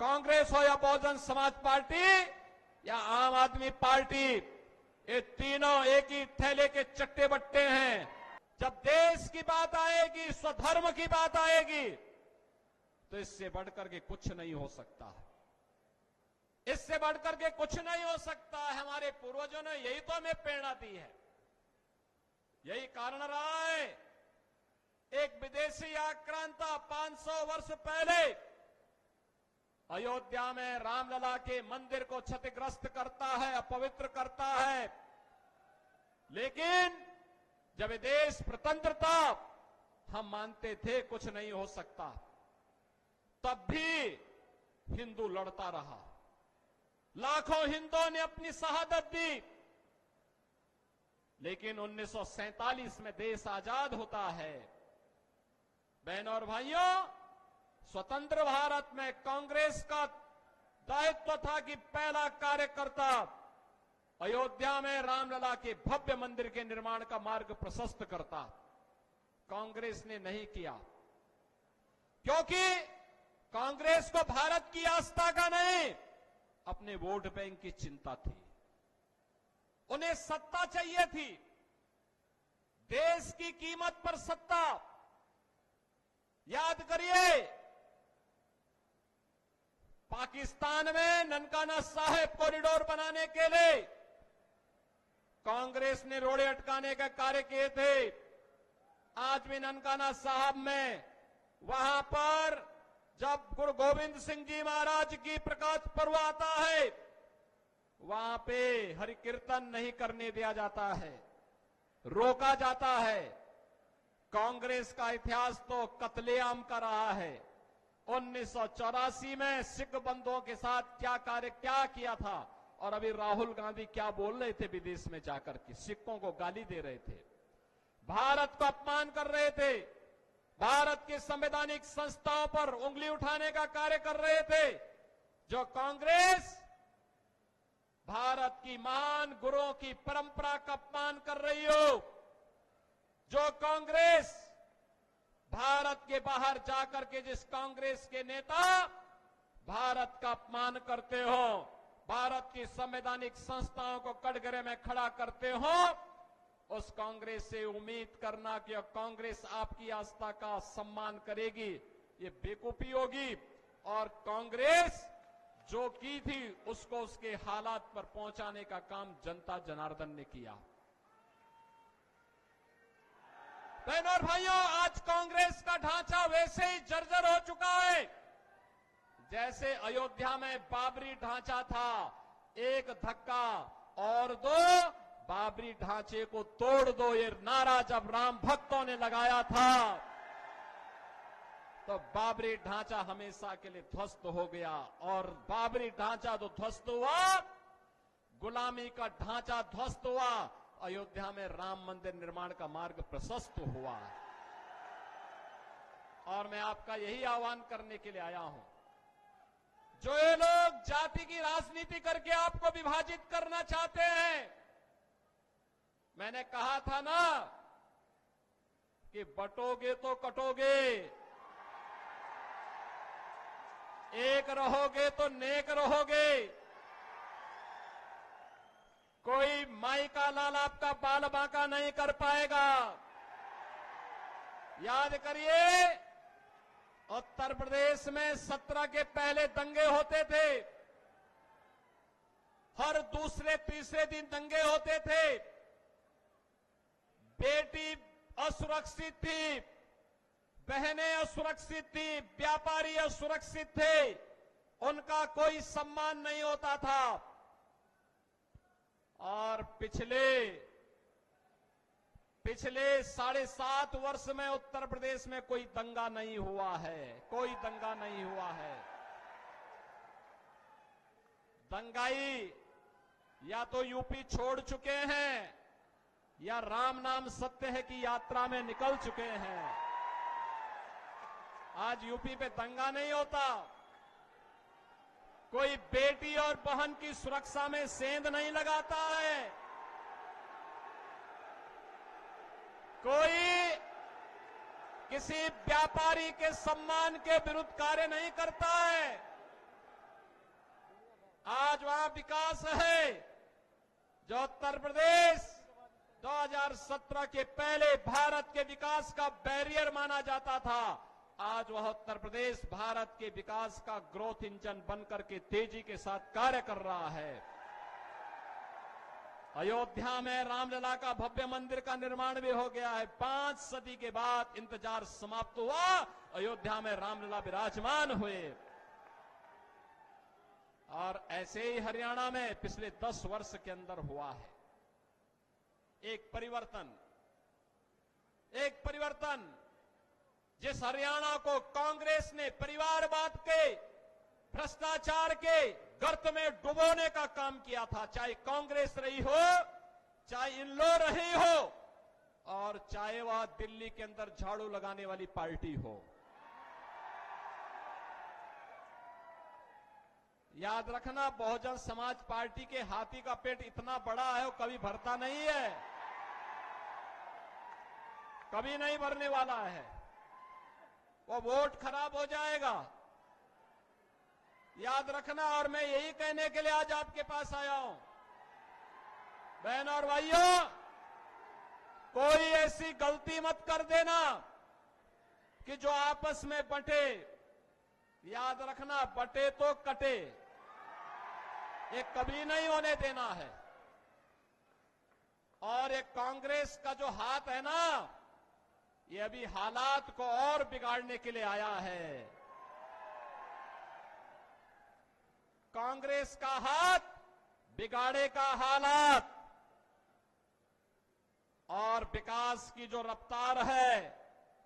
कांग्रेस हो या बहुजन समाज पार्टी या आम आदमी पार्टी, ये तीनों एक ही थैले के चट्टे बट्टे हैं। जब देश की बात आएगी, स्वधर्म की बात आएगी, तो इससे बढ़कर के कुछ नहीं हो सकता है। इससे बढ़कर के कुछ नहीं हो सकता है। हमारे पूर्वजों ने यही तो हमें प्रेरणा दी है, यही कारण रहा है। एक विदेशी आक्रांता 500 वर्ष पहले अयोध्या में रामलला के मंदिर को क्षतिग्रस्त करता है, अपवित्र करता है, लेकिन जब ये देश स्वतंत्र था, हम मानते थे कुछ नहीं हो सकता। तब भी हिंदू लड़ता रहा, लाखों हिंदुओं ने अपनी शहादत दी, लेकिन 1947 में देश आजाद होता है। बहनों और भाइयों, स्वतंत्र भारत में कांग्रेस का दायित्व था कि पहला कार्यकर्ता अयोध्या में रामलला के भव्य मंदिर के निर्माण का मार्ग प्रशस्त करता। कांग्रेस ने नहीं किया, क्योंकि कांग्रेस को भारत की आस्था का नहीं, अपने वोट बैंक की चिंता थी। उन्हें सत्ता चाहिए थी, देश की कीमत पर सत्ता। याद करिए, पाकिस्तान में ननकाना साहिब कॉरिडोर बनाने के लिए कांग्रेस ने रोड़े अटकाने का कार्य किए थे। आज भी ननकाना साहब में, वहां पर जब गुरु गोविंद सिंह जी महाराज की प्रकाश पर्व आता है, वहां पे हरि कीर्तन नहीं करने दिया जाता है, रोका जाता है। कांग्रेस का इतिहास तो कत्लेआम का रहा है। 1984 में सिख बंधुओं के साथ क्या किया था, और अभी राहुल गांधी क्या बोल रहे थे विदेश में जाकर के, सिखों को गाली दे रहे थे, भारत को अपमान कर रहे थे, भारत की संवैधानिक संस्थाओं पर उंगली उठाने का कार्य कर रहे थे। जो कांग्रेस भारत की महान गुरुओं की परंपरा का अपमान कर रही हो, जो कांग्रेस भारत के बाहर जाकर के जिस कांग्रेस के नेता भारत का अपमान करते हो, भारत की संवैधानिक संस्थाओं को कटघरे में खड़ा करते हो, उस कांग्रेस से उम्मीद करना कि कांग्रेस आपकी आस्था का सम्मान करेगी, ये बेवकूफी होगी। और कांग्रेस जो की थी, उसको उसके हालात पर पहुंचाने का काम जनता जनार्दन ने किया। बहनों और भाइयों, आज कांग्रेस का ढांचा वैसे ही जर्जर हो चुका है जैसे अयोध्या में बाबरी ढांचा था। एक धक्का और दो, बाबरी ढांचे को तोड़ दो, ये नारा जब राम भक्तों ने लगाया था, तो बाबरी ढांचा हमेशा के लिए ध्वस्त हो गया। और बाबरी ढांचा तो ध्वस्त हुआ, गुलामी का ढांचा ध्वस्त हुआ, अयोध्या में राम मंदिर निर्माण का मार्ग प्रशस्त हुआ। और मैं आपका यही आह्वान करने के लिए आया हूं, जो ये लोग जाति की राजनीति करके आपको विभाजित करना चाहते हैं, मैंने कहा था ना कि बटोगे तो कटोगे, एक रहोगे तो नेक रहोगे। कोई माई का लाल आपका बाल बांका नहीं कर पाएगा। याद करिए, उत्तर प्रदेश में 17 के पहले दंगे होते थे, हर दूसरे तीसरे दिन दंगे होते थे। बेटी असुरक्षित थी, बहनें असुरक्षित थी, व्यापारी असुरक्षित थे, उनका कोई सम्मान नहीं होता था। और पिछले 7.5 वर्ष में उत्तर प्रदेश में कोई दंगा नहीं हुआ है, कोई दंगा नहीं हुआ है। दंगाई या तो यूपी छोड़ चुके हैं या राम नाम सत्य है की यात्रा में निकल चुके हैं। आज यूपी पे दंगा नहीं होता, कोई बेटी और बहन की सुरक्षा में सेंध नहीं लगाता है, कोई किसी व्यापारी के सम्मान के विरुद्ध कार्य नहीं करता है। विकास है जो उत्तर प्रदेश 2017 के पहले भारत के विकास का बैरियर माना जाता था, आज वह उत्तर प्रदेश भारत के विकास का ग्रोथ इंजन बनकर के तेजी के साथ कार्य कर रहा है। अयोध्या में रामलला का भव्य मंदिर का निर्माण भी हो गया है। 5 सदी के बाद इंतजार समाप्त हुआ, अयोध्या में रामलला विराजमान हुए। और ऐसे ही हरियाणा में पिछले 10 वर्ष के अंदर हुआ है एक परिवर्तन जिस हरियाणा को कांग्रेस ने परिवारवाद के, भ्रष्टाचार के गर्त में डुबोने का काम किया था, चाहे कांग्रेस रही हो, चाहे इनलो रही हो, और चाहे वह दिल्ली के अंदर झाड़ू लगाने वाली पार्टी हो। याद रखना, बहुजन समाज पार्टी के हाथी का पेट इतना बड़ा है वो कभी भरता नहीं है, कभी नहीं भरने वाला है, वो वोट खराब हो जाएगा। याद रखना। और मैं यही कहने के लिए आज आपके पास आया हूं, बहन और भाइयों, कोई ऐसी गलती मत कर देना कि जो आपस में बंटे। याद रखना, बंटे तो कटे, ये कभी नहीं होने देना है। और ये कांग्रेस का जो हाथ है ना, ये अभी हालात को और बिगाड़ने के लिए आया है। कांग्रेस का हाथ बिगाड़ेगा हालात, और विकास की जो रफ्तार है,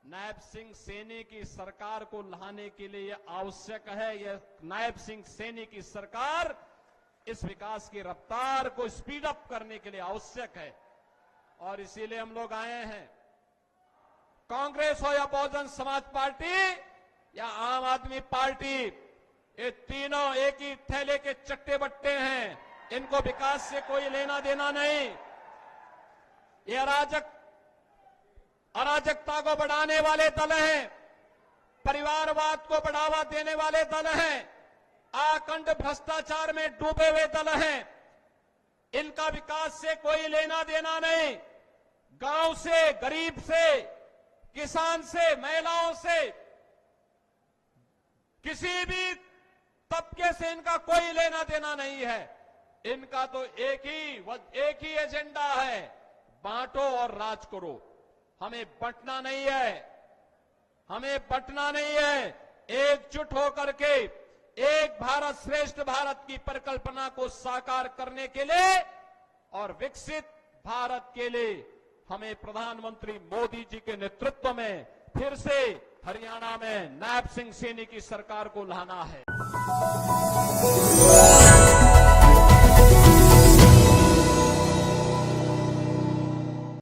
नायब सिंह सैनी की सरकार को लाने के लिए आवश्यक है। यह नायब सिंह सैनी की सरकार इस विकास की रफ्तार को स्पीड अप करने के लिए आवश्यक है, और इसीलिए हम लोग आए हैं। कांग्रेस हो या बहुजन समाज पार्टी या आम आदमी पार्टी, ये तीनों एक ही थैले के चट्टे बट्टे हैं, इनको विकास से कोई लेना देना नहीं। ये अराजकता को बढ़ाने वाले दल हैं, परिवारवाद को बढ़ावा देने वाले दल हैं, आखंड भ्रष्टाचार में डूबे हुए दल हैं। इनका विकास से कोई लेना देना नहीं। गांव से, गरीब से, किसान से, महिलाओं से, किसी भी तबके से इनका कोई लेना देना नहीं है। इनका तो एक ही एजेंडा है, बांटो और राज करो। हमें बंटना नहीं है, हमें बंटना नहीं है। एकजुट होकर के एक भारत श्रेष्ठ भारत की परिकल्पना को साकार करने के लिए और विकसित भारत के लिए हमें प्रधानमंत्री मोदी जी के नेतृत्व में फिर से हरियाणा में नायब सिंह सैनी की सरकार को लाना है।